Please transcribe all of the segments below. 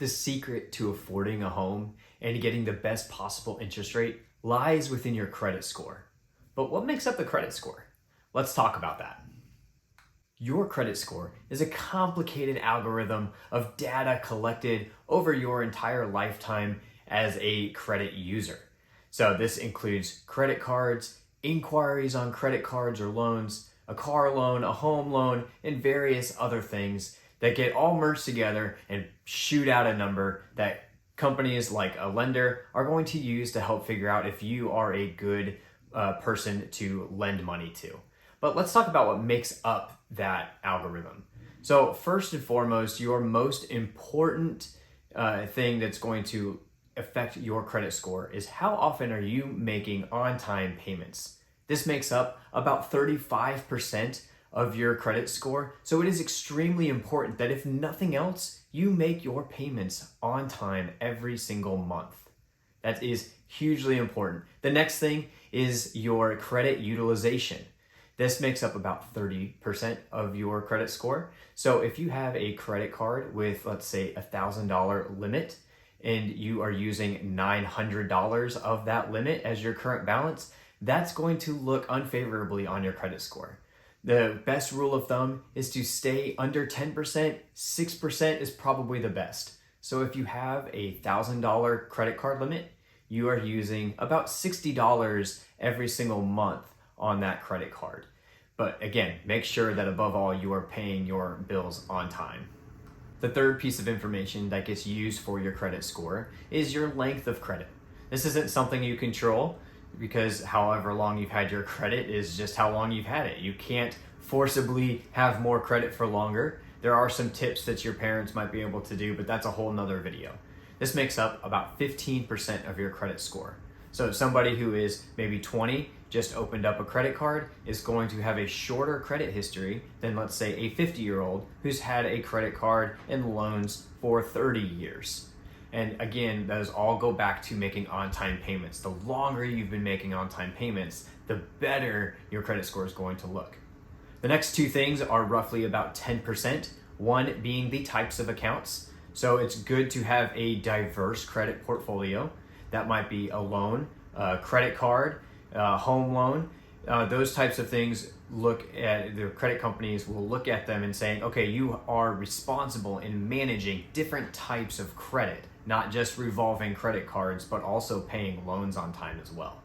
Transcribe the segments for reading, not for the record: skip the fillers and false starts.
The secret to affording a home and getting the best possible interest rate lies within your credit score. But what makes up the credit score? Let's talk about that. Your credit score is a complicated algorithm of data collected over your entire lifetime as a credit user. So this includes credit cards, inquiries on credit cards or loans, a car loan, a home loan, and various other things that get all merged together and shoot out a number that companies like a lender are going to use to help figure out if you are a good person to lend money to. But let's talk about what makes up that algorithm. So first and foremost, your most important thing that's going to affect your credit score is how often are you making on-time payments. This makes up about 35% of your credit score. So it is extremely important that if nothing else, you make your payments on time every single month. That is hugely important. The next thing is your credit utilization. This makes up about 30% of your credit score. So if you have a credit card with, let's say, $1,000 limit, and you are using $900 of that limit as your current balance, that's going to look unfavorably on your credit score. The best rule of thumb is to stay under 10%. 6% is probably the best. So if you have a $1,000 credit card limit, you are using about $60 every single month on that credit card. But again, make sure that above all, you are paying your bills on time. The third piece of information that gets used for your credit score is your length of credit. This isn't something you control, because however long you've had your credit is just how long you've had it. You can't forcibly have more credit for longer. There are some tips that your parents might be able to do, but that's a whole nother video. This makes up about 15% of your credit score. So somebody who is maybe 20, just opened up a credit card, is going to have a shorter credit history than, let's say, a 50-year-old who's had a credit card and loans for 30 years. And again, those all go back to making on-time payments. The longer you've been making on-time payments, the better your credit score is going to look. The next two things are roughly about 10%, one being the types of accounts. So it's good to have a diverse credit portfolio. That might be a loan, a credit card, a home loan. Those types of things, look at the credit companies will look at them and saying, okay, you are responsible in managing different types of credit, not just revolving credit cards, but also paying loans on time as well.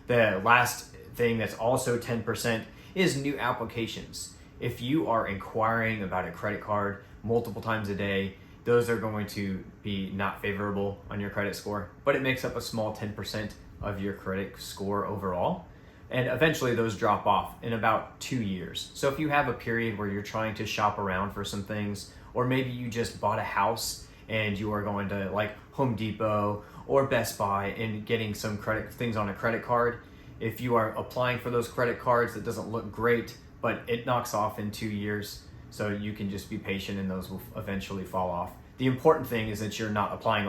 The last thing that's also 10% is new applications. If you are inquiring about a credit card multiple times a day, those are going to be not favorable on your credit score, but it makes up a small 10% of your credit score overall. And eventually those drop off in about 2 years. So if you have a period where you're trying to shop around for some things, or maybe you just bought a house and you are going to like Home Depot or Best Buy and getting some credit things on a credit card, if you are applying for those credit cards, that doesn't look great, but it knocks off in 2 years. So you can just be patient and those will eventually fall off. The important thing is that you're not applying,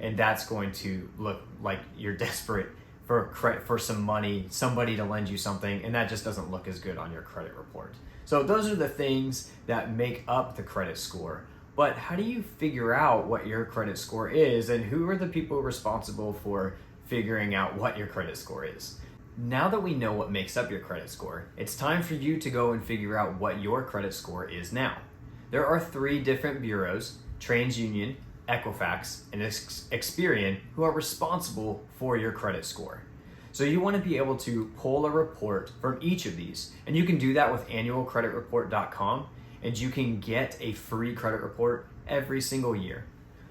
and that's going to look like you're desperate for some money, somebody to lend you something, and that just doesn't look as good on your credit report. So those are the things that make up the credit score. But how do you figure out what your credit score is, and who are the people responsible for figuring out what your credit score is? Now that we know what makes up your credit score, it's time for you to go and figure out what your credit score is now. There are 3 different bureaus, TransUnion, Equifax, and Experian, who are responsible for your credit score. So you want to be able to pull a report from each of these, and you can do that with annualcreditreport.com, and you can get a free credit report every single year.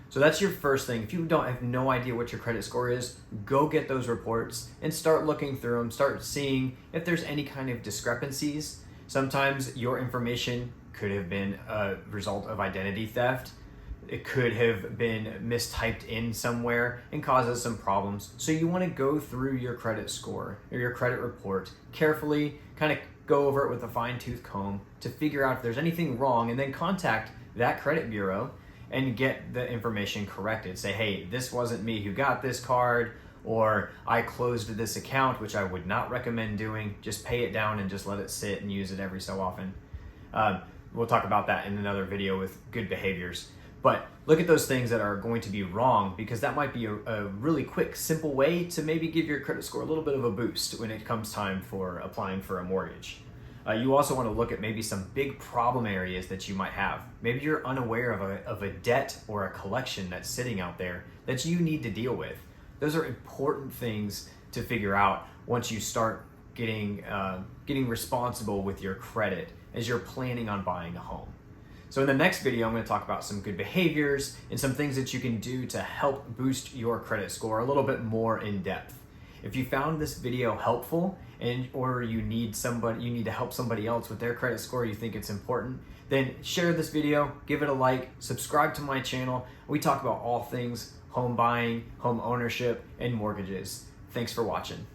So that's your first thing. If you have no idea what your credit score is, go get those reports and start looking through them, start seeing if there's any kind of discrepancies. Sometimes your information could have been a result of identity theft. It could have been mistyped in somewhere and causes some problems. So you want to go through your credit score or your credit report carefully, kind of go over it with a fine-tooth comb to figure out if there's anything wrong, and then contact that credit bureau and get the information corrected. Say, hey, this wasn't me who got this card, or I closed this account, which I would not recommend doing. Just pay it down and just let it sit and use it every so often. We'll talk about that in another video with good behaviors. But look at those things that are going to be wrong, because that might be a really quick, simple way to maybe give your credit score a little bit of a boost when it comes time for applying for a mortgage. You also want to look at maybe some big problem areas that you might have. Maybe you're unaware of a debt or a collection that's sitting out there that you need to deal with. Those are important things to figure out once you start getting responsible with your credit as you're planning on buying a home. So in the next video, I'm going to talk about some good behaviors and some things that you can do to help boost your credit score a little bit more in depth. If you found this video helpful or you need to help somebody else with their credit score, you think it's important, then share this video, give it a like, subscribe to my channel. We talk about all things home buying, home ownership, and mortgages. Thanks for watching.